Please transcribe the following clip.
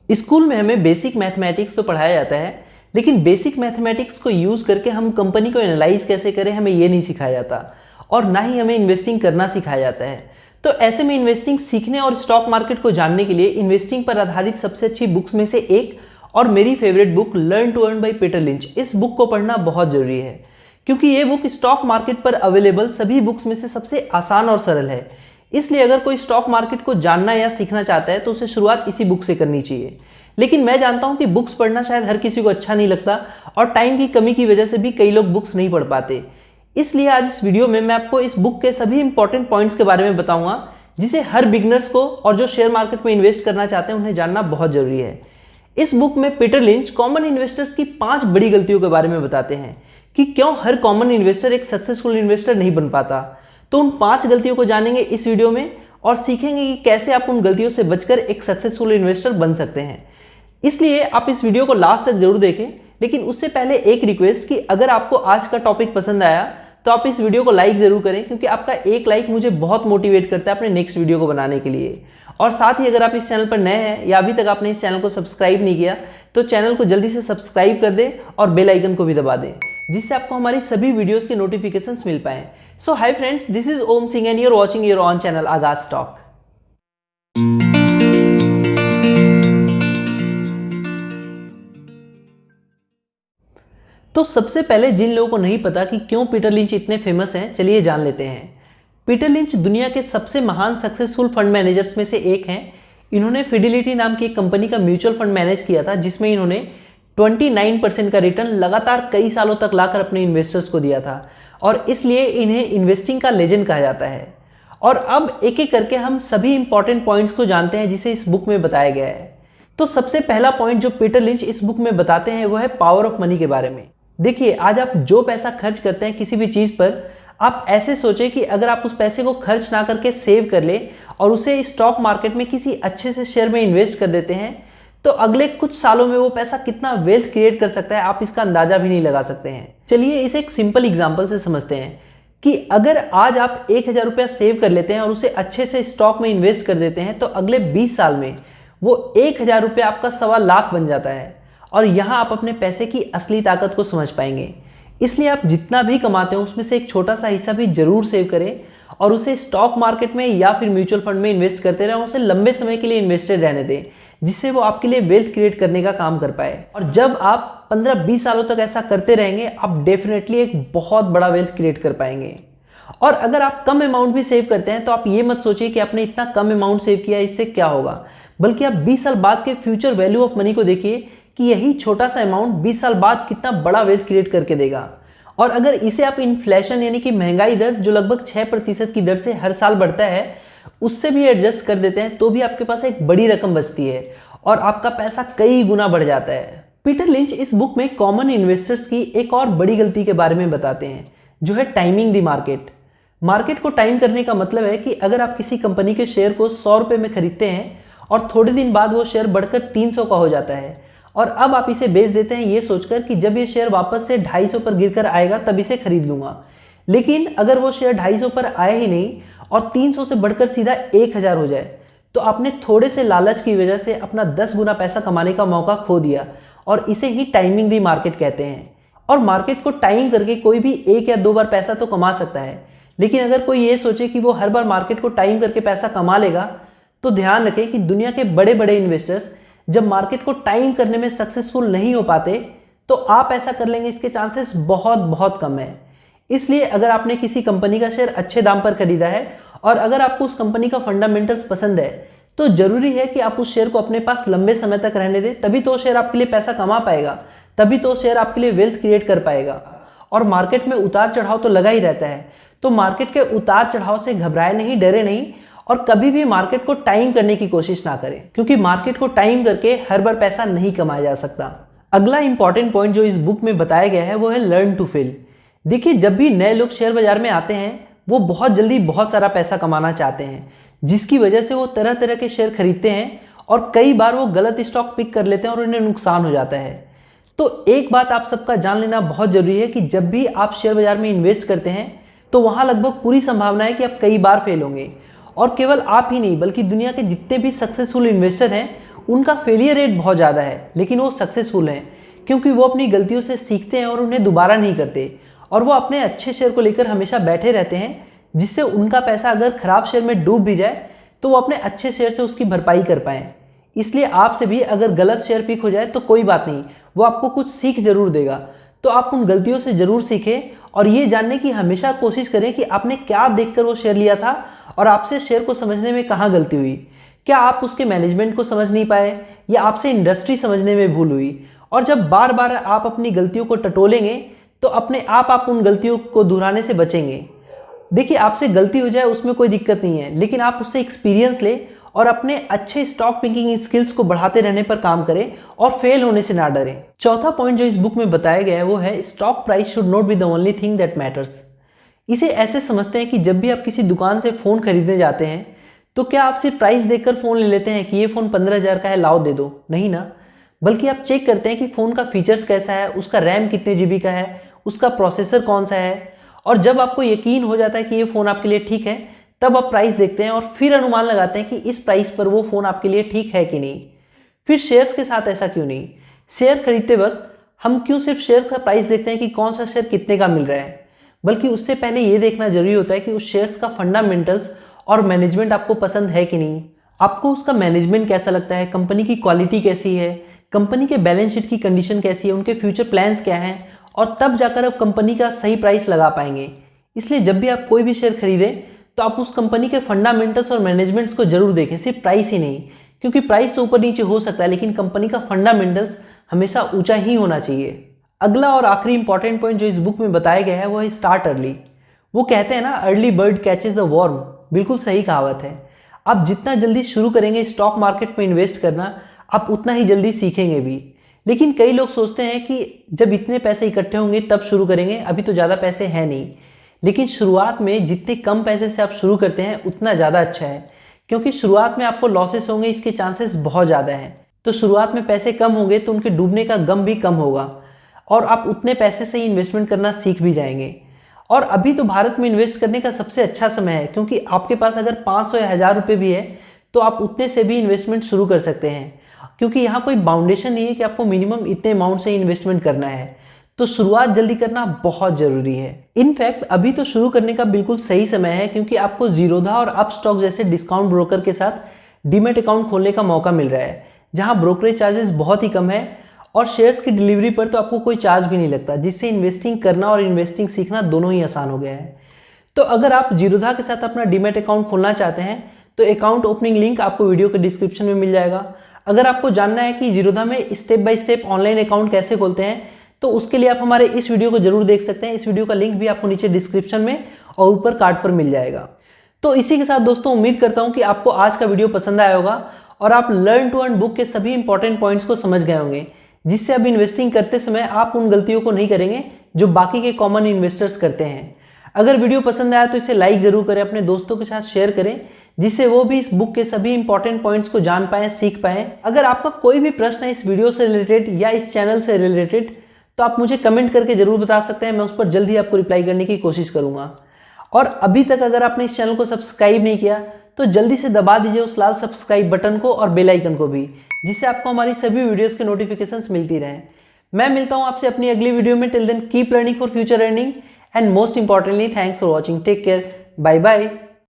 School में हमें basic mathematics तो पढ़ाया जाता है, लेकिन बेसिक मैथमेटिक्स को यूज़ करके हम कंपनी को एनालाइज कैसे करें हमें ये नहीं सिखाया जाता, और ना ही हमें इन्वेस्टिंग करना सिखाया जाता है। तो ऐसे में इन्वेस्टिंग सीखने और स्टॉक मार्केट को जानने के लिए इन्वेस्टिंग पर आधारित सबसे अच्छी बुक्स में से एक और मेरी favourite book learn to earn by Peter Lynch, इस बुक को पढ़ना बहुत ज़रूरी है, क्योंकि ये बुक स्टॉक मार्केट पर अवेलेबल सभी बुक्स में से सबसे आसान और सरल है। इसलिए अगर कोई स्टॉक मार्केट को जानना या सीखना चाहता है तो उसे शुरुआत इसी बुक से करनी चाहिए। लेकिन मैं जानता हूं कि बुक्स पढ़ना शायद हर किसी को अच्छा नहीं लगता, और टाइम की कमी की वजह से भी कई लोग बुक्स नहीं पढ़ पाते। इसलिए आज इस वीडियो में मैं आपको इस बुक के सभी इंपॉर्टेंट पॉइंट्स के बारे में बताऊंगा, जिसे हर बिगनर्स को और जो शेयर मार्केट में इन्वेस्ट करना चाहते हैं उन्हें जानना बहुत जरूरी है। इस बुक में पीटर लिंच कॉमन इन्वेस्टर्स की 5 बड़ी गलतियों के बारे में बताते हैं कि क्यों हर कॉमन इन्वेस्टर एक सक्सेसफुल इन्वेस्टर नहीं बन पाता। तो उन 5 गलतियों को जानेंगे इस वीडियो में और सीखेंगे कि कैसे आप उन गलतियों से बचकर एक सक्सेसफुल इन्वेस्टर बन सकते हैं। इसलिए आप इस वीडियो को लास्ट तक जरूर देखें, लेकिन उससे पहले एक रिक्वेस्ट कि अगर आपको आज का टॉपिक पसंद आया तो आप इस वीडियो को लाइक जरूर करें, क्योंकि आपका एक लाइक मुझे बहुत मोटिवेट करता है अपने नेक्स्ट वीडियो को बनाने के लिए। और साथ ही अगर आप इस चैनल पर नए हैं या अभी तक आपने इस चैनल को सब्सक्राइब नहीं किया तो चैनल को जल्दी से सब्सक्राइब कर दें और बेल आइकन को भी दबा दें, जिससे आपको हमारी सभी वीडियोस के नोटिफिकेशंस मिल पाएं। So hi friends, this is Om Singh and you are watching your own channel Aagaz stock. तो सबसे पहले जिन लोगों को नहीं पता कि क्यों पीटर लिंच इतने फेमस हैं, चलिए जान लेते हैं। पीटर लिंच दुनिया के सबसे महान सक्सेसफुल फंड मैनेजर्स में से एक हैं। इन्होंने फिडिलिटी नाम की एक कंपनी का म्यूचुअल फंड मैनेज किया था, जिसमें इन्होंने 29% का रिटर्न लगातार कई सालों तक लाकर अपने इन्वेस्टर्स को दिया था, और इसलिए इन्हें इन्वेस्टिंग का लेजेंड कहा जाता है। और अब एक एक करके हम सभी इंपॉर्टेंट पॉइंट्स को जानते हैं जिसे इस बुक में बताया गया है। तो सबसे पहला पॉइंट जो पीटर लिंच इस बुक में बताते हैं वो है पावर ऑफ मनी के बारे में। देखिए, आज आप जो पैसा खर्च करते हैं किसी भी चीज़ पर, आप ऐसे सोचें कि अगर आप उस पैसे को खर्च ना करके सेव कर ले और उसे स्टॉक मार्केट में किसी अच्छे से शेयर में इन्वेस्ट कर देते हैं, तो अगले कुछ सालों में वो पैसा कितना वेल्थ क्रिएट कर सकता है आप इसका अंदाजा भी नहीं लगा सकते हैं। चलिए इसे एक सिंपल एग्जांपल से समझते हैं कि अगर आज आप 1000 रुपया सेव कर लेते हैं और उसे अच्छे से स्टॉक में इन्वेस्ट कर देते हैं, तो अगले 20 साल में वो 1000 रुपया आपका 1.25 लाख बन जाता है। और यहाँ आप अपने पैसे की असली ताकत को समझ पाएंगे। इसलिए आप जितना भी कमाते हो उसमें से एक छोटा सा हिस्सा भी जरूर सेव करें और उसे स्टॉक मार्केट में या फिर म्यूचुअल फंड में इन्वेस्ट करते रहें और उसे लंबे समय के लिए इन्वेस्टेड रहने दें, जिससे वो आपके लिए वेल्थ क्रिएट करने का काम कर पाए। और जब आप 15-20 सालों तक ऐसा करते रहेंगे, आप डेफिनेटली एक बहुत बड़ा वेल्थ क्रिएट कर पाएंगे। और अगर आप कम अमाउंट भी सेव करते हैं तो आप ये मत सोचिए कि आपने इतना कम अमाउंट सेव किया इससे क्या होगा, बल्कि आप 20 साल बाद के फ्यूचर वैल्यू ऑफ मनी को देखिए कि यही छोटा सा अमाउंट 20 साल बाद कितना बड़ा वेल्थ क्रिएट करके देगा। और अगर इसे आप इन्फ्लेशन यानी कि महंगाई दर जो लगभग 6% की दर से हर साल बढ़ता है उससे भी एडजस्ट कर देते हैं, तो भी आपके पास एक बड़ी रकम बचती है और आपका पैसा कई गुना बढ़ जाता है। पीटर लिंच इस बुक में कॉमन इन्वेस्टर्स की एक और बड़ी गलती के बारे में बताते हैं, जो है टाइमिंग द मार्केट। मार्केट को टाइम करने का मतलब है कि अगर आप किसी कंपनी के शेयर को 100 रुपये में खरीदते हैं और थोड़े दिन बाद वो शेयर बढ़कर 300 का हो जाता है, और अब आप इसे बेच देते हैं ये सोचकर कि जब ये शेयर वापस से 250 पर गिरकर आएगा तब इसे खरीद लूंगा। लेकिन अगर वो शेयर 250 पर आए ही नहीं और 300 से बढ़कर सीधा 1000 हो जाए, तो आपने थोड़े से लालच की वजह से अपना 10 गुना पैसा कमाने का मौका खो दिया, और इसे ही टाइमिंग दी मार्केट कहते हैं। और मार्केट को टाइम करके कोई भी 1 या 2 बार पैसा तो कमा सकता है, लेकिन अगर कोई ये सोचे कि वो हर बार मार्केट को टाइम करके पैसा कमा लेगा, तो ध्यान रखें कि दुनिया के बड़े बड़े इन्वेस्टर्स जब मार्केट को टाइम करने में सक्सेसफुल नहीं हो पाते, तो आप ऐसा कर लेंगे इसके चांसेस बहुत बहुत कम है। इसलिए अगर आपने किसी कंपनी का शेयर अच्छे दाम पर खरीदा है और अगर आपको उस कंपनी का फंडामेंटल्स पसंद है, तो जरूरी है कि आप उस शेयर को अपने पास लंबे समय तक रहने दें, तभी तो शेयर आपके लिए पैसा कमा पाएगा, तभी तो शेयर आपके लिए वेल्थ क्रिएट कर पाएगा। और मार्केट में उतार चढ़ाव तो लगा ही रहता है, तो मार्केट के उतार चढ़ाव से घबराए नहीं, डरे नहीं, और कभी भी मार्केट को टाइम करने की कोशिश ना करें, क्योंकि मार्केट को टाइम करके हर बार पैसा नहीं कमाया जा सकता। अगला इंपॉर्टेंट पॉइंट जो इस बुक में बताया गया है वो है लर्न टू फेल। देखिए, जब भी नए लोग शेयर बाजार में आते हैं वो बहुत जल्दी बहुत सारा पैसा कमाना चाहते हैं, जिसकी वजह से वो तरह तरह के शेयर खरीदते हैं और कई बार वो गलत स्टॉक पिक कर लेते हैं और उन्हें नुकसान हो जाता है। तो एक बात आप सबका जान लेना बहुत जरूरी है कि जब भी आप शेयर बाजार में इन्वेस्ट करते हैं तो वहां लगभग पूरी संभावना है कि आप कई बार फेल होंगे। और केवल आप ही नहीं, बल्कि दुनिया के जितने भी सक्सेसफुल इन्वेस्टर हैं उनका फेलियर रेट बहुत ज़्यादा है, लेकिन वो सक्सेसफुल हैं क्योंकि वो अपनी गलतियों से सीखते हैं और उन्हें दोबारा नहीं करते, और वो अपने अच्छे शेयर को लेकर हमेशा बैठे रहते हैं, जिससे उनका पैसा अगर खराब शेयर में डूब भी जाए तो वो अपने अच्छे शेयर से उसकी भरपाई कर पाएँ। इसलिए आपसे भी अगर गलत शेयर पिक हो जाए तो कोई बात नहीं, वो आपको कुछ सीख जरूर देगा। तो आप उन गलतियों से जरूर सीखें और ये जानने की हमेशा कोशिश करें कि आपने क्या देखकर वो शेयर लिया था और आपसे शेयर को समझने में कहाँ गलती हुई। क्या आप उसके मैनेजमेंट को समझ नहीं पाए या आपसे इंडस्ट्री समझने में भूल हुई? और जब बार बार आप अपनी गलतियों को टटोलेंगे तो अपने आप उन गलतियों को दोहराने से बचेंगे। देखिए, आपसे गलती हो जाए उसमें कोई दिक्कत नहीं है, लेकिन आप उससे एक्सपीरियंस ले और अपने अच्छे स्टॉक पिकिंग स्किल्स को बढ़ाते रहने पर काम करें और फेल होने से ना डरें। चौथा पॉइंट जो इस बुक में बताया गया है वो है stock price should not be the only thing that matters. इसे ऐसे समझते हैं कि जब भी आप किसी दुकान से फ़ोन खरीदने जाते हैं तो क्या आप सिर्फ प्राइस देखकर फ़ोन ले लेते हैं कि ये फ़ोन 15,000 का है, लाओ दे दो? नहीं ना, बल्कि आप चेक करते हैं कि फ़ोन का फीचर्स कैसा है, उसका रैम कितने GB का है, उसका प्रोसेसर कौन सा है, और जब आपको यकीन हो जाता है कि ये फ़ोन आपके लिए ठीक है तब आप प्राइस देखते हैं और फिर अनुमान लगाते हैं कि इस प्राइस पर वो फ़ोन आपके लिए ठीक है कि नहीं। फिर शेयर्स के साथ ऐसा क्यों नहीं? शेयर खरीदते वक्त हम क्यों सिर्फ शेयर का प्राइस देखते हैं कि कौन सा शेयर कितने का मिल रहा है, बल्कि उससे पहले ये देखना जरूरी होता है कि उस शेयर्स का फंडामेंटल्स और मैनेजमेंट आपको पसंद है कि नहीं। आपको उसका मैनेजमेंट कैसा लगता है, कंपनी की क्वालिटी कैसी है, कंपनी के बैलेंस शीट की कंडीशन कैसी है, उनके फ्यूचर प्लान्स क्या हैं, और तब जाकर आप कंपनी का सही प्राइस लगा पाएंगे। इसलिए जब भी आप कोई भी शेयर खरीदें तो आप उस कंपनी के फंडामेंटल्स और मैनेजमेंट्स को जरूर देखें, सिर्फ प्राइस ही नहीं, क्योंकि प्राइस तो ऊपर नीचे हो सकता है लेकिन कंपनी का फंडामेंटल्स हमेशा ऊंचा ही होना चाहिए। अगला और आखिरी इंपॉर्टेंट पॉइंट जो इस बुक में बताया गया है वो है स्टार्ट अर्ली। वो कहते हैं ना, early bird catches the worm. बिल्कुल सही कहावत है। आप जितना जल्दी शुरू करेंगे स्टॉक मार्केट में इन्वेस्ट करना, आप उतना ही जल्दी सीखेंगे भी। लेकिन कई लोग सोचते हैं कि जब इतने पैसे इकट्ठे होंगे तब शुरू करेंगे, अभी तो ज़्यादा पैसे हैं नहीं। लेकिन शुरुआत में जितने कम पैसे से आप शुरू करते हैं उतना ज़्यादा अच्छा है, क्योंकि शुरुआत में आपको लॉसेस होंगे, इसके चांसेस बहुत ज़्यादा हैं। तो शुरुआत में पैसे कम होंगे तो उनके डूबने का गम भी कम होगा और आप उतने पैसे से ही इन्वेस्टमेंट करना सीख भी जाएंगे। और अभी तो भारत में इन्वेस्ट करने का सबसे अच्छा समय है, क्योंकि आपके पास अगर 500 या 1000 रुपये भी है तो आप उतने से भी इन्वेस्टमेंट शुरू कर सकते हैं, क्योंकि यहाँ कोई बाउंडेशन नहीं है कि आपको मिनिमम इतने अमाउंट से इन्वेस्टमेंट करना है। तो शुरुआत जल्दी करना बहुत ज़रूरी है। इनफैक्ट अभी तो शुरू करने का बिल्कुल सही समय है, क्योंकि आपको जीरोधा और अपस्टॉक जैसे डिस्काउंट ब्रोकर के साथ डीमैट अकाउंट खोलने का मौका मिल रहा है, जहां ब्रोकरेज चार्जेस बहुत ही कम है और शेयर्स की डिलीवरी पर तो आपको कोई चार्ज भी नहीं लगता, जिससे इन्वेस्टिंग करना और इन्वेस्टिंग सीखना दोनों ही आसान हो गया है। तो अगर आप जीरोधा के साथ अपना डीमैट अकाउंट खोलना चाहते हैं तो अकाउंट ओपनिंग लिंक आपको वीडियो के डिस्क्रिप्शन में मिल जाएगा। अगर आपको जानना है कि जीरोधा में step by step online account कैसे खोलते हैं तो उसके लिए आप हमारे इस वीडियो को जरूर देख सकते हैं। इस वीडियो का लिंक भी आपको नीचे डिस्क्रिप्शन में और ऊपर कार्ड पर मिल जाएगा। तो इसी के साथ दोस्तों उम्मीद करता हूं कि आपको आज का वीडियो पसंद आया होगा और आप लर्न टू अर्न बुक के सभी इंपॉर्टेंट पॉइंट्स को समझ गए होंगे, जिससे अब इन्वेस्टिंग करते समय आप उन गलतियों को नहीं करेंगे जो बाकी के कॉमन इन्वेस्टर्स करते हैं। अगर वीडियो पसंद आया तो इसे लाइक जरूर करें, अपने दोस्तों के साथ शेयर करें, जिससे वो भी इस बुक के सभी इंपॉर्टेंट पॉइंट्स को जान पाएं, सीख पाएं। अगर आपका कोई भी प्रश्न है इस वीडियो से रिलेटेड या इस चैनल से रिलेटेड तो आप मुझे कमेंट करके जरूर बता सकते हैं, मैं उस पर जल्द ही आपको रिप्लाई करने की कोशिश करूंगा। और अभी तक अगर आपने इस चैनल को सब्सक्राइब नहीं किया तो जल्दी से दबा दीजिए उस लाल सब्सक्राइब बटन को और बेल आइकन को भी, जिससे आपको हमारी सभी वीडियोस के नोटिफिकेशंस मिलती रहें। मैं मिलता हूं आपसे अपनी अगली वीडियो में। Till then keep learning for future earning and most importantly thanks for watching. Take care, bye bye.